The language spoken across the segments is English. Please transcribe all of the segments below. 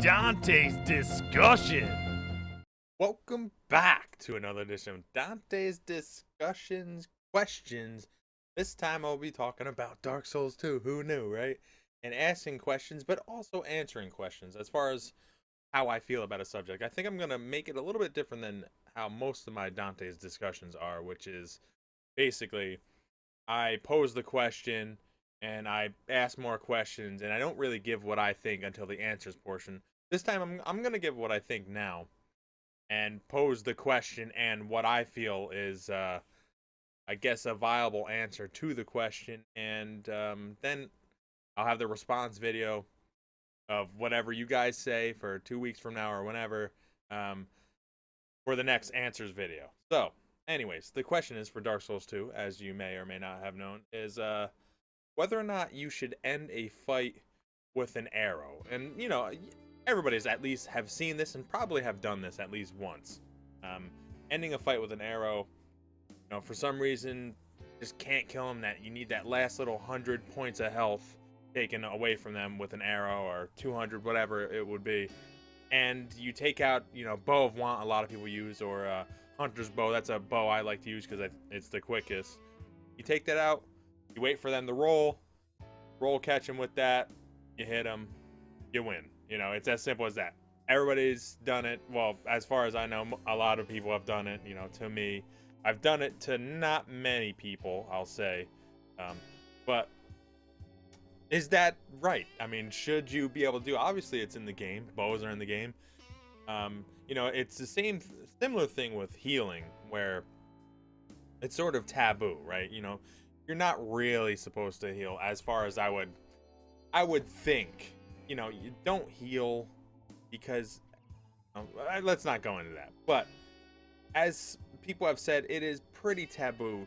Dante's Discussion. Welcome back to another edition of Dante's Discussions Questions. This time I'll be talking about Dark Souls 2. Who knew, right? And asking questions, but also answering questions as far as how I feel about a subject. I think I'm going to make it a little bit different than how most of my Dante's discussions are, which is basically I pose the question and I ask more questions, and I don't really give what I think until the answers portion. This time I'm going to give what I think now and pose the question and what I feel is I guess a viable answer to the question, and then I'll have the response video of whatever you guys say for 2 weeks from now or whenever for the next answers video. So anyways, the question is for Dark Souls 2, as you may or may not have known, is whether or not you should end a fight with an arrow. And you know, everybody's at least have seen this and probably have done this at least once. Ending a fight with an arrow, you know, for some reason just can't kill them, that you need that last little 100 points of health taken away from them with an arrow, or 200, whatever it would be, and you take out, you know, bow of want, a lot of people use, or hunter's bow. That's a bow I like to use because it's the quickest. You take that out, you wait for them to roll, catch them with that, you hit them, you win. You know, it's as simple as that. Everybody's done it. Well, as far as I know, a lot of people have done it. You know, to me, I've done it to not many people, I'll say. But is that right? I mean, should you be able to do? Obviously, it's in the game. Bows are in the game. You know, it's the similar thing with healing, where it's sort of taboo, right? You know, you're not really supposed to heal, as far as I would think. You know, you don't heal because let's not go into that. But as people have said, it is pretty taboo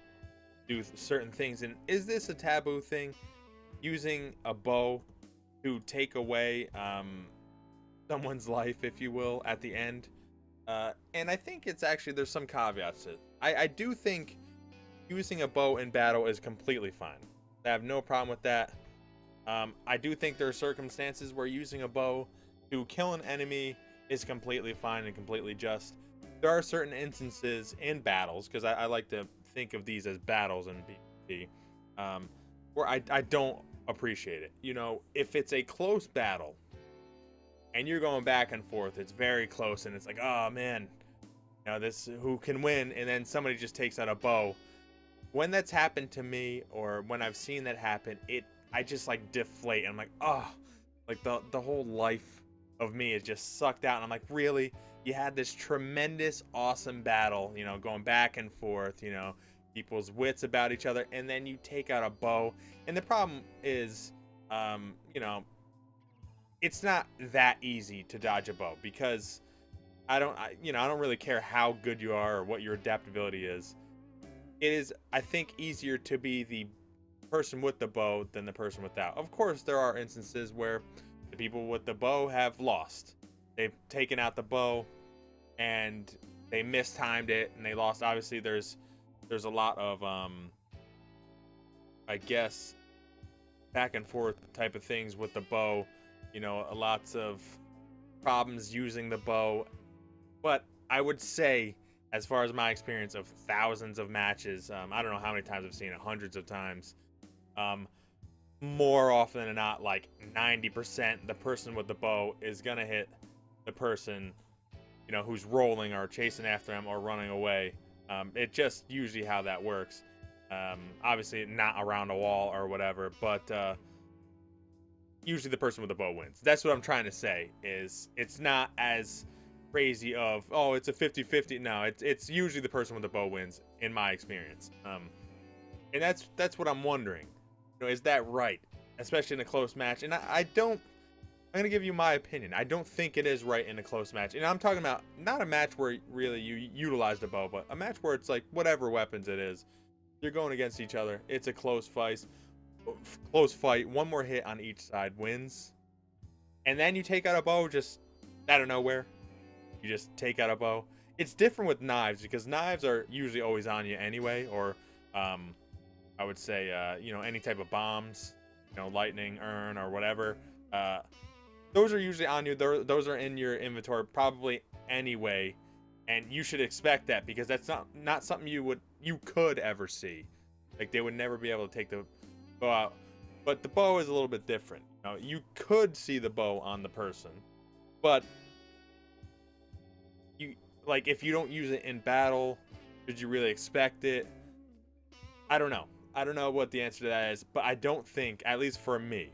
to do certain things. And is this a taboo thing? Using a bow to take away someone's life, if you will, at the end. And I think it's actually, there's some caveats to it. I do think using a bow in battle is completely fine. I have no problem with that. I do think there are circumstances where using a bow to kill an enemy is completely fine and completely just. There are certain instances in battles, because I like to think of these as battles in PvP, where I don't appreciate it. You know, if it's a close battle and you're going back and forth, it's very close, and it's like, oh man, you know, this, who can win? And then somebody just takes out a bow. When that's happened to me, or when I've seen that happen, I just like deflate. I'm like, oh, like the whole life of me is just sucked out. And I'm like, really? You had this tremendous, awesome battle, you know, going back and forth, you know, people's wits about each other, and then you take out a bow. And the problem is, you know, it's not that easy to dodge a bow, because I don't really care how good you are or what your adaptability is. It is, I think, easier to be the person with the bow than the person without. Of course, there are instances where the people with the bow have lost. They've taken out the bow and they mistimed it and they lost. Obviously, there's a lot of I guess back and forth type of things with the bow. You know, lots of problems using the bow. But I would say, as far as my experience of thousands of matches, I don't know how many times I've seen it, hundreds of times. More often than not, like 90%, the person with the bow is gonna hit the person, you know, who's rolling or chasing after them or running away. It just usually how that works. Obviously not around a wall or whatever, but usually the person with the bow wins. That's what I'm trying to say, is it's not as crazy of, oh, it's a 50-50. No, it's usually the person with the bow wins, in my experience. And that's what I'm wondering. You know, is that right? Especially in a close match. And I'm going to give you my opinion. I don't think it is right in a close match. And I'm talking about not a match where really you utilize the bow, but a match where it's like whatever weapons it is, you're going against each other. It's a close fight. One more hit on each side wins. And then you take out a bow just out of nowhere. You just take out a bow. It's different with knives, because knives are usually always on you anyway, or I would say, you know, any type of bombs, you know, lightning, urn, or whatever. those are usually on you. Those are in your inventory probably anyway, and you should expect that because that's not something you could ever see. Like, they would never be able to take the bow out. But the bow is a little bit different. You could see the bow on the person, but like, if you don't use it in battle, did you really expect it? I don't know. I don't know what the answer to that is, but I don't think, at least for me,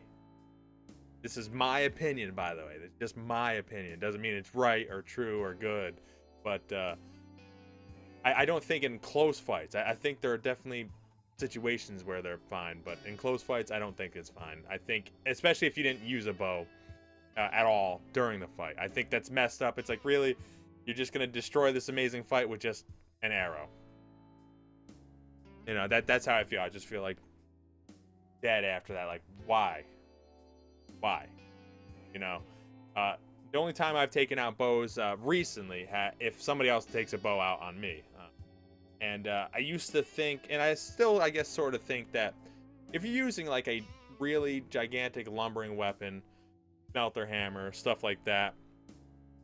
this is my opinion, by the way. It's just my opinion. It doesn't mean it's right or true or good, but I don't think in close fights. I think there are definitely situations where they're fine, but in close fights, I don't think it's fine. I think, especially if you didn't use a bow at all during the fight, I think that's messed up. It's like, really, you're just gonna destroy this amazing fight with just an arrow. That's how I feel. I just feel like dead after that. Like, why? The only time I've taken out bows recently, if somebody else takes a bow out on me. And I used to think, and I still, I guess, sort of think that if you're using like a really gigantic lumbering weapon, smelter hammer, stuff like that,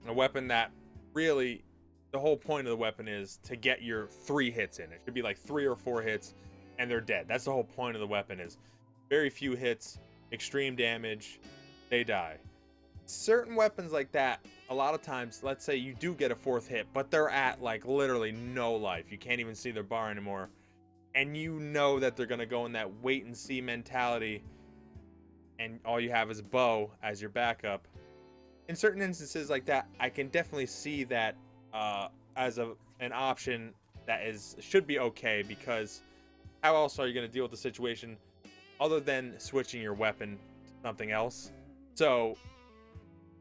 a weapon that really, the whole point of the weapon is to get your 3 hits in. It should be like 3 or 4 hits, and they're dead. That's the whole point of the weapon, is very few hits, extreme damage, they die. Certain weapons like that, a lot of times, let's say you do get a 4th hit, but they're at like literally no life. You can't even see their bar anymore. And you know that they're going to go in that wait and see mentality, and all you have is bow as your backup. In certain instances like that, I can definitely see that as an option that should be okay, because how else are you going to deal with the situation other than switching your weapon to something else? So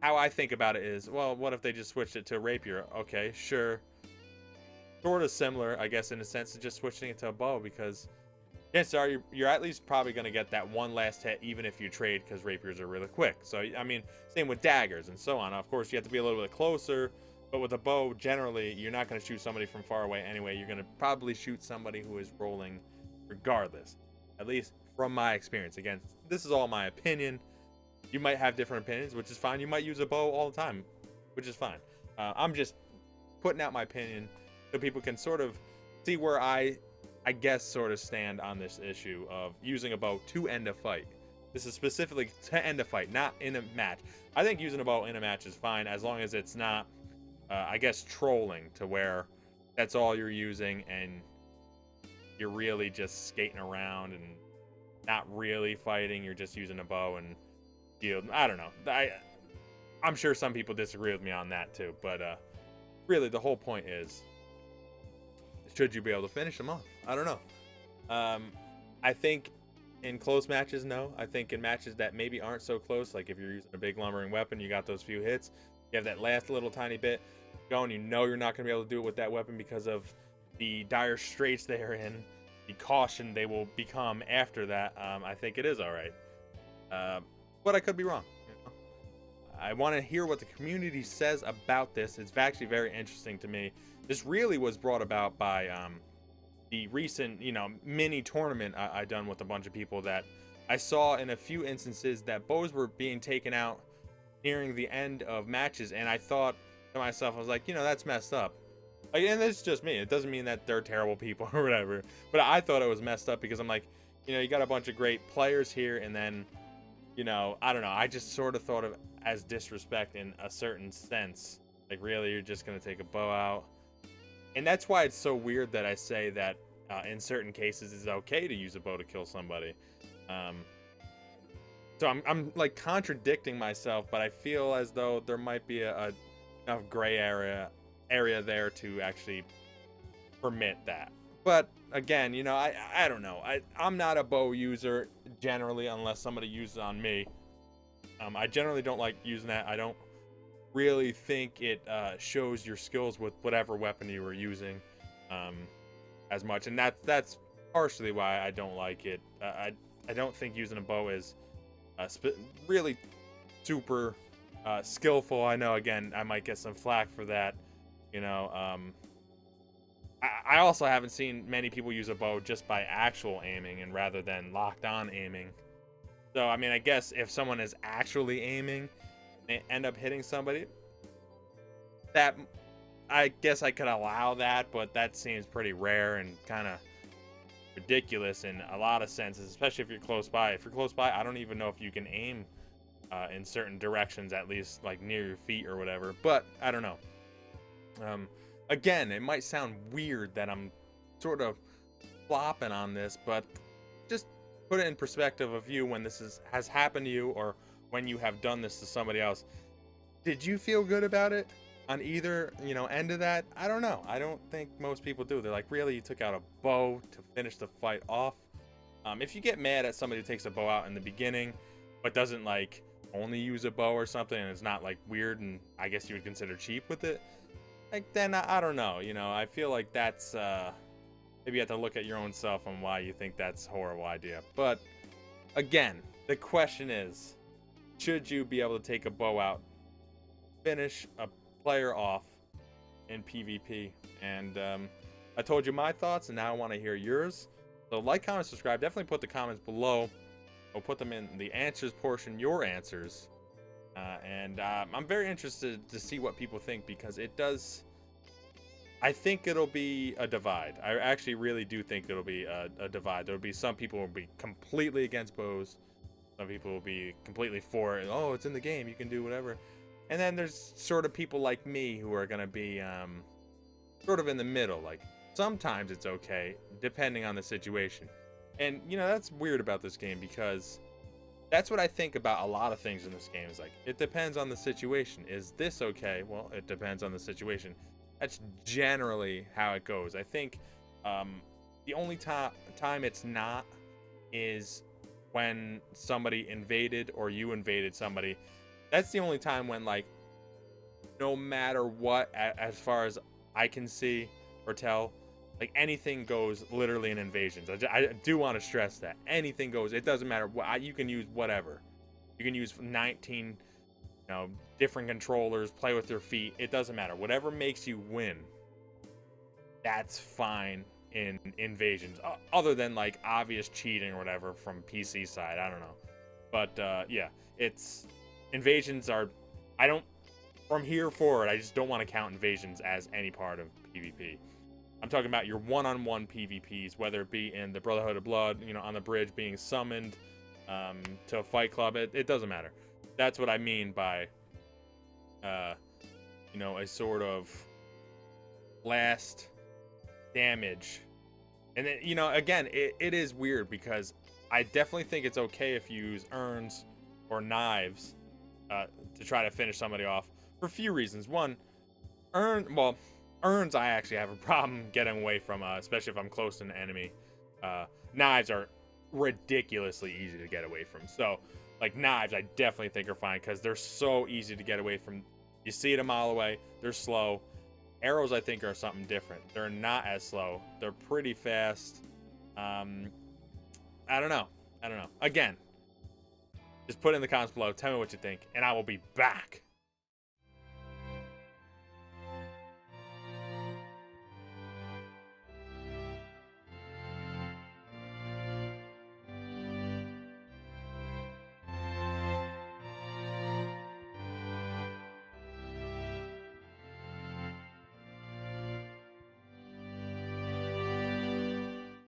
how I think about it is, well, what if they just switched it to a rapier? Okay, sure. Sort of similar, I guess, in a sense, to just switching it to a bow, because chances are you're at least probably going to get that one last hit, even if you trade, because rapiers are really quick. So, I mean, same with daggers and so on. Of course, you have to be a little bit closer, but with a bow, generally, you're not going to shoot somebody from far away anyway. You're going to probably shoot somebody who is rolling regardless, at least from my experience. Again, this is all my opinion. You might have different opinions, which is fine. You might use a bow all the time, which is fine. I'm just putting out my opinion so people can sort of see where I guess, sort of stand on this issue of using a bow to end a fight. This is specifically to end a fight, not in a match. I think using a bow in a match is fine, as long as it's not, I guess, trolling to where that's all you're using and you're really just skating around and not really fighting. You're just using a bow and I don't know. I'm sure some people disagree with me on that too, but really the whole point is, should you be able to finish them off? I don't know. I think in close matches, no. I think in matches that maybe aren't so close, like if you're using a big lumbering weapon, you got those few hits, you have that last little tiny bit going, you're not going to be able to do it with that weapon because of the dire straits they are in, the caution they will become after that. I think it is all right. But I could be wrong. I want to hear what the community says about this. It's actually very interesting to me. This really was brought about by the recent, mini tournament I done with a bunch of people, that I saw in a few instances that bows were being taken out nearing the end of matches, and I thought to myself, I was like, that's messed up. Like, and it's just me. It doesn't mean that they're terrible people or whatever, but I thought it was messed up because I'm like, you got a bunch of great players here, and then I don't know. I just sort of thought of as disrespect in a certain sense. Like, really, you're just going to take a bow out? And that's why it's so weird that I say that in certain cases it's okay to use a bow to kill somebody. So I'm like contradicting myself, but I feel as though there might be enough gray area there to actually permit that. But again, I don't know. I'm not a bow user generally, unless somebody uses it on me. I generally don't like using that. I don't really think it shows your skills with whatever weapon you were using as much, and that's partially why I don't like it. I don't think using a bow is really super skillful. I know, again, I might get some flack for that. I also haven't seen many people use a bow just by actual aiming and rather than locked on aiming. So, I mean, I guess if someone is actually aiming end up hitting somebody, that I guess I could allow that, but that seems pretty rare and kind of ridiculous in a lot of senses, especially if you're close by. If you're close by, I don't even know if you can aim in certain directions, at least like near your feet or whatever, but I don't know. Again, it might sound weird that I'm sort of flopping on this, but just put it in perspective of you when this has happened to you, or when you have done this to somebody else. Did you feel good about it on either, end of that? I don't know. I don't think most people do. They're like, really, you took out a bow to finish the fight off? If you get mad at somebody who takes a bow out in the beginning, but doesn't like only use a bow or something, and it's not like weird, and I guess you would consider cheap with it, like, then I don't know. I feel like that's maybe you have to look at your own self on why you think that's a horrible idea. But again, the question is, should you be able to take a bow out, finish a player off in PvP? And I told you my thoughts, and now I want to hear yours. So like, comment, subscribe. Definitely put the comments below. I'll put them in the answers portion, your answers. And I'm very interested to see what people think, because it does. I think it'll be a divide. I actually really do think it'll be a divide. There'll be some people who will be completely against bows. Some people will be completely for it. Oh, it's in the game, you can do whatever. And then there's sort of people like me who are going to be sort of in the middle. Like, sometimes it's okay, depending on the situation. And, that's weird about this game, because that's what I think about a lot of things in this game. Is like, it depends on the situation. Is this okay? Well, it depends on the situation. That's generally how it goes. I think the only time it's not is when somebody invaded or you invaded somebody. That's the only time when, like, no matter what, as far as I can see or tell, like, anything goes literally in invasions. I do want to stress that. Anything goes. It doesn't matter. You can use whatever. You can use 19, different controllers, play with your feet. It doesn't matter. Whatever makes you win, that's fine in invasions. Other than, like, obvious cheating or whatever from PC side. I don't know. But, yeah, invasions are, from here forward, I just don't want to count invasions as any part of PvP. I'm talking about your one-on-one PvPs, whether it be in the Brotherhood of Blood, on the bridge, being summoned to a fight club. It doesn't matter. That's what I mean by, a sort of last damage. And then, again, it is weird, because I definitely think it's okay if you use urns or knives to try to finish somebody off for a few reasons. One, urns I actually have a problem getting away from, especially if I'm close to an enemy. Knives are ridiculously easy to get away from. So, like, knives I definitely think are fine, because they're so easy to get away from. You see it a mile away. They're slow. Arrows I think are something different. They're not as slow. They're pretty fast. I don't know. Again, just put it in the comments below. Tell me what you think, and I will be back